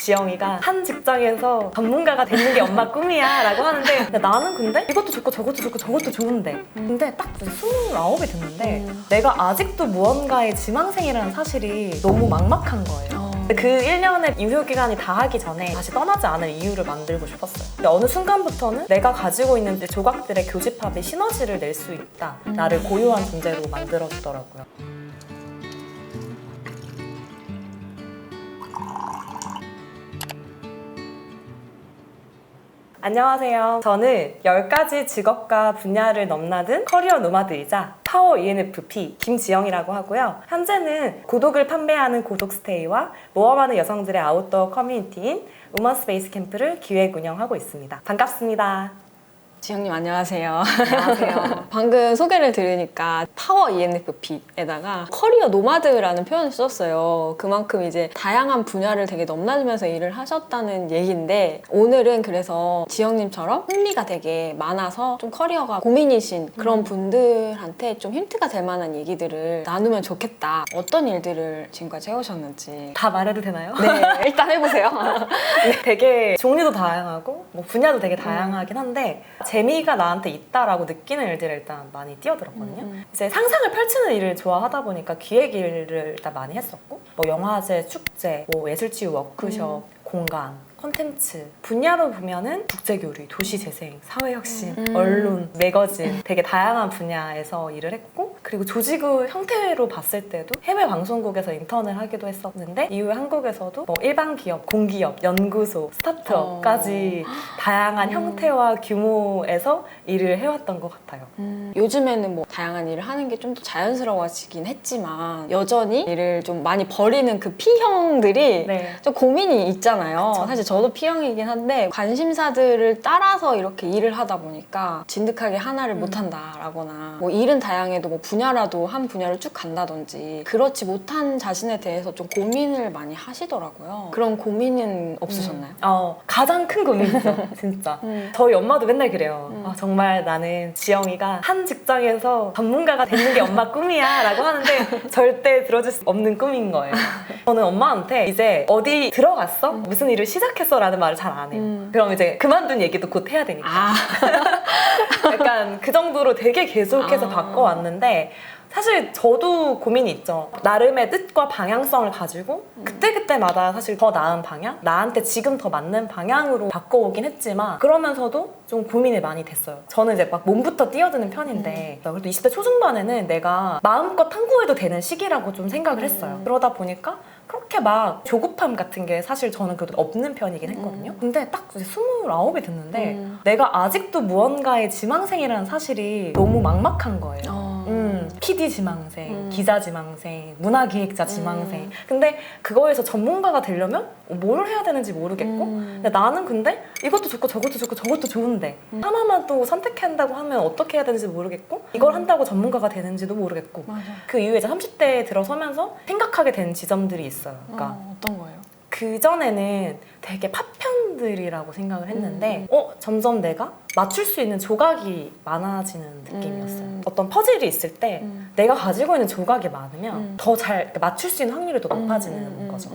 지영이가 한 직장에서 전문가가 되는 게 엄마 꿈이야 라고 하는데 나는 근데 이것도 좋고 저것도 좋고 저것도 좋은데 근데 딱 29이 됐는데 내가 아직도 무언가의 지망생이라는 사실이 너무 막막한 거예요. 그 1년의 유효기간이 다 하기 전에 다시 떠나지 않을 이유를 만들고 싶었어요. 근데 어느 순간부터는 내가 가지고 있는 조각들의 교집합이 시너지를 낼 수 있다. 나를 고유한 존재로 만들어주더라고요. 안녕하세요. 저는 10가지 직업과 분야를 넘나든 커리어 노마드이자 파워 ENFP 김지영이라고 하고요. 현재는 고독을 판매하는 고독스테이와 모험하는 여성들의 아웃도어 커뮤니티인 우먼스 베이스 캠프를 기획 운영하고 있습니다. 반갑습니다. 지영님 안녕하세요. 안녕하세요. 방금 소개를 들으니까 파워 ENFP에다가 커리어 노마드라는 표현을 썼어요. 그만큼 이제 다양한 분야를 되게 넘나들면서 일을 하셨다는 얘기인데 오늘은 그래서 지영님처럼 흥미가 되게 많아서 좀 커리어가 고민이신 그런 분들한테 좀 힌트가 될 만한 얘기들을 나누면 좋겠다. 어떤 일들을 지금까지 해오셨는지. 다 말해도 되나요? 네, 일단 해보세요. 되게 종류도 다양하고 뭐 분야도 되게 다양하긴 한데 재미가 나한테 있다라고 느끼는 일들을 일단 많이 뛰어들었거든요. 이제 상상을 펼치는 일을 좋아하다 보니까 기획 일을 일단 많이 했었고 뭐 영화제, 축제, 뭐 예술치유 워크숍, 공간, 콘텐츠 분야로 보면은 국제교류, 도시재생, 사회혁신, 언론, 매거진 되게 다양한 분야에서 일을 했고 그리고 조직의 형태로 봤을 때도 해외 방송국에서 인턴을 하기도 했었는데 이후에 한국에서도 뭐 일반 기업, 공기업, 연구소, 스타트업까지 다양한 형태와 규모에서 일을 해왔던 것 같아요. 요즘에는 뭐 다양한 일을 하는 게 좀 더 자연스러워지긴 했지만 여전히 일을 좀 많이 버리는 그 P형들이 네. 좀 고민이 있잖아요. 그쵸. 사실 저도 P형이긴 한데 관심사들을 따라서 이렇게 일을 하다 보니까 진득하게 하나를 못한다라거나 뭐 일은 다양해도 뭐 분야라도 한 분야를 쭉 간다든지 그렇지 못한 자신에 대해서 좀 고민을 많이 하시더라고요. 그런 고민은 없으셨나요? 가장 큰 고민이죠, 진짜. 저희 엄마도 맨날 그래요. 정말 나는 지영이가 한 직장에서 전문가가 되는 게 엄마 꿈이야 라고 하는데 절대 들어줄 수 없는 꿈인 거예요. 저는 엄마한테 이제 어디 들어갔어? 무슨 일을 시작했어? 라는 말을 잘 안 해요. 그럼 이제 그만둔 얘기도 곧 해야 되니까. 약간 그 정도로 되게 계속해서 바꿔왔는데 사실 저도 고민이 있죠. 나름의 뜻과 방향성을 가지고 그때그때마다 사실 더 나은 방향? 나한테 지금 더 맞는 방향으로 바꿔오긴 했지만 그러면서도 좀 고민이 많이 됐어요. 저는 이제 막 몸부터 뛰어드는 편인데 그래도 20대 초중반에는 내가 마음껏 탐구해도 되는 시기라고 좀 생각을 했어요. 그러다 보니까 그렇게 막 조급함 같은 게 사실 저는 그래도 없는 편이긴 했거든요. 근데 딱 이제 29이 됐는데 내가 아직도 무언가의 지망생이라는 사실이 너무 막막한 거예요. PD 지망생, 기자 지망생, 문화기획자 지망생. 근데 그거에서 전문가가 되려면 뭘 해야 되는지 모르겠고 근데 나는 근데 이것도 좋고 저것도 좋고 저것도 좋은데 하나만 또 선택해야 한다고 하면 어떻게 해야 되는지 모르겠고 이걸 한다고 전문가가 되는지도 모르겠고 그 이후에 이제 30대에 들어서면서 생각하게 된 지점들이 있어요. 그러니까 어떤 거예요? 그전에는 되게 파편들이라고 생각을 했는데 점점 내가 맞출 수 있는 조각이 많아지는 느낌이었어요. 어떤 퍼즐이 있을 때 내가 가지고 있는 조각이 많으면 더 잘 맞출 수 있는 확률이 더 높아지는 거죠.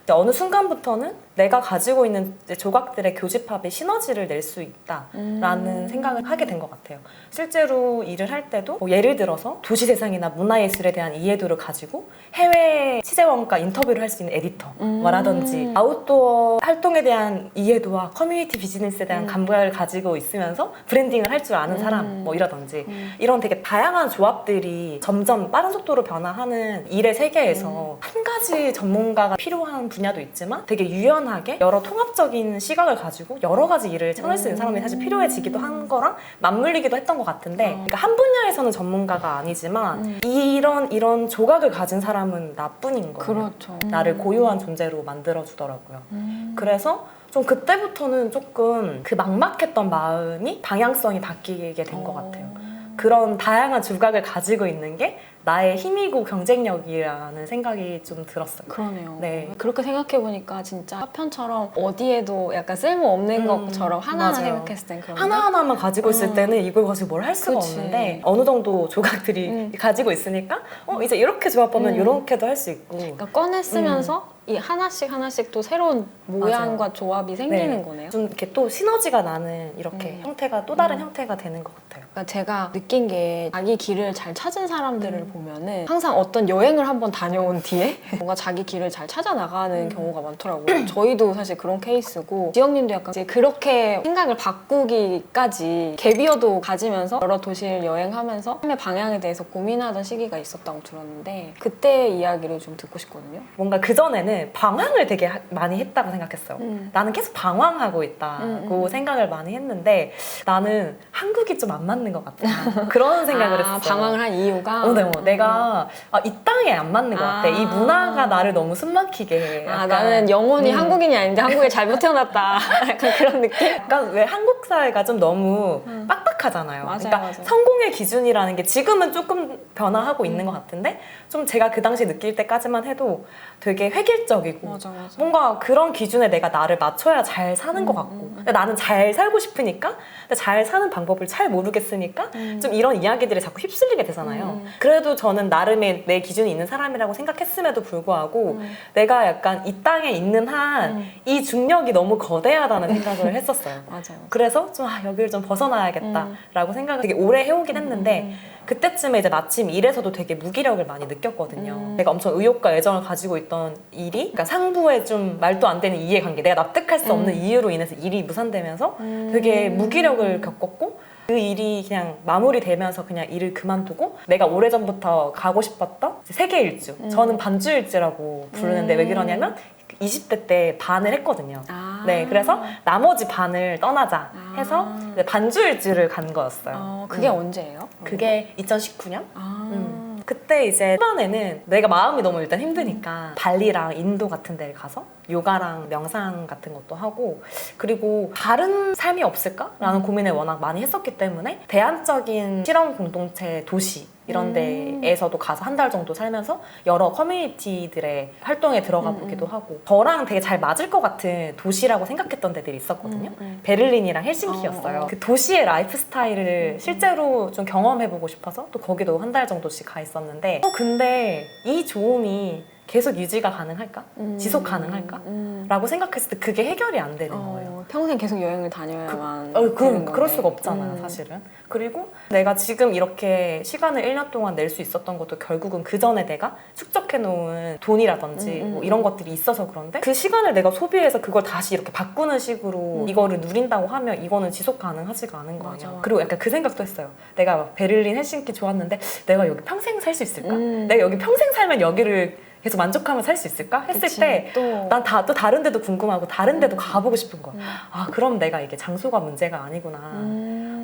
어느 순간부터는 내가 가지고 있는 조각들의 교집합이 시너지를 낼 수 있다라는 생각을 하게 된 것 같아요. 실제로 일을 할 때도 뭐 예를 들어서 도시재생이나 문화예술에 대한 이해도를 가지고 해외 취재원과 인터뷰를 할 수 있는 에디터라든지 아웃도어 활동에 대한 이해도와 커뮤니티 비즈니스에 대한 감각을 가지고 있으면서 브랜딩을 할 줄 아는 사람 뭐 이라든지 이런 되게 다양한 조합들이 점점 빠른 속도로 변화하는 일의 세계에서 한 가지 전문가가 필요한 분야도 있지만 되게 유연하게 여러 통합적인 시각을 가지고 여러 가지 일을 쳐낼 수 있는 사람이 사실 필요해지기도 한 거랑 맞물리기도 했던 것 같은데 그러니까 한 분야에서는 전문가가 아니지만 이런 조각을 가진 사람은 나뿐인 거예요. 그렇죠. 나를 고유한 존재로 만들어주더라고요. 그래서 좀 그때부터는 조금 그 막막했던 마음이 방향성이 바뀌게 된 것 같아요. 그런 다양한 조각을 가지고 있는 게 나의 힘이고 경쟁력이라는 생각이 좀 들었어요. 그러네요. 네. 그렇게 생각해보니까 진짜 화편처럼 어디에도 약간 쓸모없는 것처럼 하나하나 맞아요. 생각했을 땐 그런데 하나하나만 가지고 있을 때는 이걸 가지고 뭘 할 수가 그치. 없는데 어느 정도 조각들이 가지고 있으니까 이제 이렇게 조합하면 이렇게도 할 수 있고 그러니까 꺼내 쓰면서 이 하나씩 또 새로운 모양과 조합이 생기는 거네요. 좀 이렇게 또 시너지가 나는 이렇게 형태가 또 다른 형태가 되는 것 같아요. 그러니까 제가 느낀 게 자기 길을 잘 찾은 사람들을 보면은 항상 어떤 여행을 한번 다녀온 뒤에 뭔가 자기 길을 잘 찾아 나가는 경우가 많더라고요. 저희도 사실 그런 케이스고 지영님도 약간 이제 그렇게 생각을 바꾸기까지 갭이어도 가지면서 여러 도시를 여행하면서 삶의 방향에 대해서 고민하던 시기가 있었다고 들었는데 그때 이야기를 좀 듣고 싶거든요. 뭔가 그전에는 방황을 되게 많이 했다고 생각했어요. 나는 계속 방황하고 있다고 생각을 많이 했는데 나는 한국이 좀 안 맞는 것 같다. 그런 생각을 했어요. 방황을 한 이유가? 네, 내가 이 땅에 안 맞는 것 같아. 이 문화가 나를 너무 숨막히게 해. 약간, 나는 영혼이 한국인이 아닌데 한국에 잘못 태어났다. 약간 그런 느낌? 약간 왜 한국 사회가 좀 너무 빡빡하잖아요. 맞아요, 그러니까 맞아요. 성공의 기준이라는 게 지금은 조금 변화하고 있는 것 같은데 좀 제가 그 당시 느낄 때까지만 해도 되게 획일적이고 맞아. 뭔가 그런 기준에 내가 나를 맞춰야 잘 사는 것 같고 근데 나는 잘 살고 싶으니까 근데 잘 사는 방법을 잘 모르겠으니까 좀 이런 이야기들에 자꾸 휩쓸리게 되잖아요. 그래도 저는 나름의 내 기준이 있는 사람이라고 생각했음에도 불구하고 내가 약간 이 땅에 있는 한 이 중력이 너무 거대하다는 생각을 했었어요. 맞아요. 그래서 좀 여기를 좀 벗어나야겠다라고 생각을 되게 오래 해오긴 했는데 그때쯤에 이제 마침 일에서도 되게 무기력을 많이 느꼈거든요. 내가 엄청 의욕과 애정을 가지고 있던 일이 그러니까 상부에 좀 말도 안 되는 이해관계 내가 납득할 수 없는 이유로 인해서 일이 무산되면서 되게 무기력을 겪었고 그 일이 그냥 마무리되면서 그냥 일을 그만두고 내가 오래전부터 가고 싶었던 세계 일주 저는 반주 일주라고 부르는데 왜 그러냐면 20대 때 반을 했거든요. 네, 그래서 나머지 반을 떠나자 해서 반주 일주를 간 거였어요. 그게 언제예요? 그게 2019년? 그때 이제 후반에는 내가 마음이 너무 일단 힘드니까 발리랑 인도 같은 데를 가서 요가랑 명상 같은 것도 하고 그리고 다른 삶이 없을까라는 고민을 워낙 많이 했었기 때문에 대안적인 실험 공동체 도시 이런 데에서도 가서 한 달 정도 살면서 여러 커뮤니티들의 활동에 들어가 보기도 하고 저랑 되게 잘 맞을 것 같은 도시라고 생각했던 데들이 있었거든요. 베를린이랑 헬싱키였어요. 그 도시의 라이프 스타일을 실제로 좀 경험해보고 싶어서 또 거기도 한 달 정도씩 가 있었는데 근데 이 좋음이 계속 유지가 가능할까? 지속 가능할까? 라고 생각했을 때 그게 해결이 안 되는 거예요. 평생 계속 여행을 다녀야만 그럴 수가 없잖아요, 사실은. 그리고 내가 지금 이렇게 시간을 1년 동안 낼 수 있었던 것도 결국은 그 전에 내가 축적해놓은 돈이라든지 뭐 이런 것들이 있어서 그런데 그 시간을 내가 소비해서 그걸 다시 이렇게 바꾸는 식으로 이거를 누린다고 하면 이거는 지속 가능하지가 않은 거예요. 맞아. 그리고 약간 그 생각도 했어요. 내가 막 베를린, 헬싱키 좋았는데 내가 여기 평생 살 수 있을까? 내가 여기 평생 살면 여기를 계속 만족하면 살 수 있을까? 했을 때 난 또 다른 데도 궁금하고 다른 데도 가보고 싶은 거야. 그럼 내가 이게 장소가 문제가 아니구나.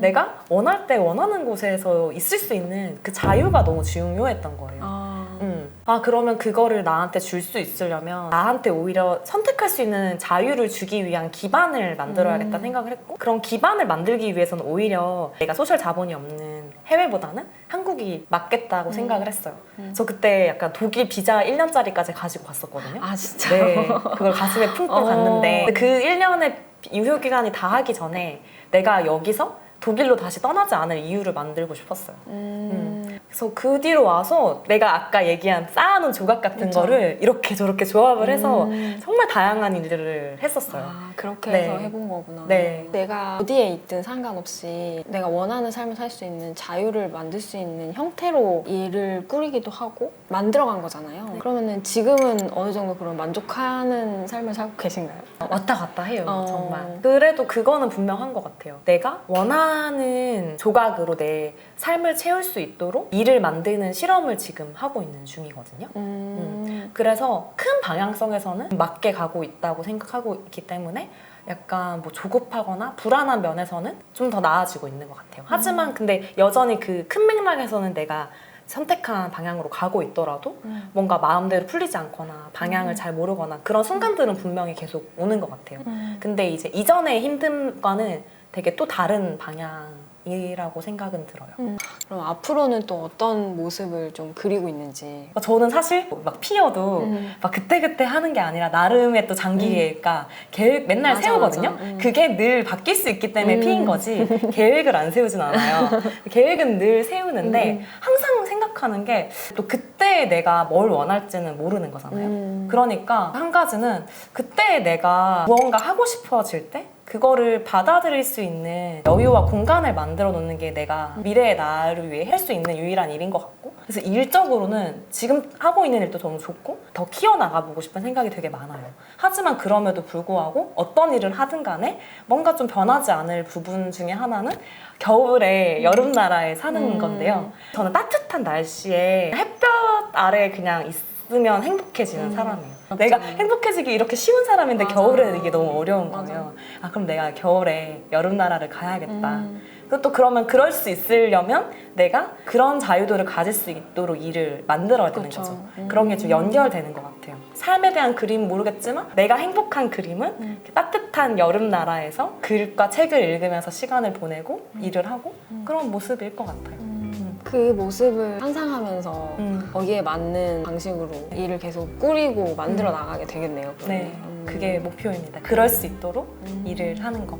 내가 원할 때 원하는 곳에서 있을 수 있는 그 자유가 너무 중요했던 거예요. 그러면 그거를 나한테 줄 수 있으려면 나한테 오히려 선택할 수 있는 자유를 주기 위한 기반을 만들어야겠다 생각을 했고 그런 기반을 만들기 위해서는 오히려 내가 소셜 자본이 없는 해외보다는 한국이 맞겠다고 생각을 했어요. 저 그때 약간 독일 비자 1년짜리까지 가지고 갔었거든요. 진짜? 네, 그걸 가슴에 품고 갔는데 그 1년의 유효 기간이 다 하기 전에 내가 여기서 독일로 다시 떠나지 않을 이유를 만들고 싶었어요. 그래서 그 뒤로 와서 내가 아까 얘기한 쌓아놓은 조각 같은 거를 이렇게 저렇게 조합을 해서 정말 다양한 일들을 했었어요. 그렇게 네. 해서 해본 거구나. 네. 내가 어디에 있든 상관없이 내가 원하는 삶을 살 수 있는 자유를 만들 수 있는 형태로 일을 꾸리기도 하고 만들어간 거잖아요. 그러면은 지금은 어느 정도 그런 만족하는 삶을 살고 계신가요? 왔다 갔다 해요, 정말. 그래도 그거는 분명한 것 같아요. 내가 원하는 조각으로 내 삶을 채울 수 있도록 일을 만드는 실험을 지금 하고 있는 중이거든요. 그래서 큰 방향성에서는 맞게 가고 있다고 생각하고 있기 때문에 약간 뭐 조급하거나 불안한 면에서는 좀 더 나아지고 있는 것 같아요. 하지만 근데 여전히 그 큰 맥락에서는 내가 선택한 방향으로 가고 있더라도 뭔가 마음대로 풀리지 않거나 방향을 잘 모르거나 그런 순간들은 분명히 계속 오는 것 같아요. 근데 이제 이전의 힘듦과는 되게 또 다른 방향인 이라고 생각은 들어요. 그럼 앞으로는 또 어떤 모습을 좀 그리고 있는지. 저는 사실 막 피어도 막 그때그때 하는 게 아니라 나름의 또 장기 계획과 계획 맨날 맞아, 세우거든요. 맞아. 그게 늘 바뀔 수 있기 때문에 피인 거지 계획을 안 세우진 않아요. 계획은 늘 세우는데 항상 생각하는 게 또 그때 내가 뭘 원할지는 모르는 거잖아요. 그러니까 한 가지는 그때 내가 무언가 하고 싶어질 때 그거를 받아들일 수 있는 여유와 공간을 만들어 놓는 게 내가 미래의 나를 위해 할 수 있는 유일한 일인 것 같고, 그래서 일적으로는 지금 하고 있는 일도 너무 좋고 더 키워나가 보고 싶은 생각이 되게 많아요. 하지만 그럼에도 불구하고 어떤 일을 하든 간에 뭔가 좀 변하지 않을 부분 중에 하나는 겨울에 여름 나라에 사는 건데요. 저는 따뜻한 날씨에 햇볕 아래 그냥 있으면 행복해지는 사람이에요. 내가 행복해지기 이렇게 쉬운 사람인데 맞아. 겨울에는 이게 너무 어려운 맞아. 거예요. 아, 그럼 내가 겨울에 여름 나라를 가야겠다. 또 그러면 그럴 수 있으려면 내가 그런 자유도를 가질 수 있도록 일을 만들어야 되는 그쵸. 거죠. 그런 게 좀 연결되는 것 같아요. 삶에 대한 그림은 모르겠지만 내가 행복한 그림은 따뜻한 여름 나라에서 글과 책을 읽으면서 시간을 보내고 일을 하고 그런 모습일 것 같아요. 그 모습을 상상하면서 거기에 맞는 방식으로 일을 계속 꾸리고 만들어 나가게 되겠네요. 그러면. 네, 그게 목표입니다. 그럴 수 있도록 일을 하는 거.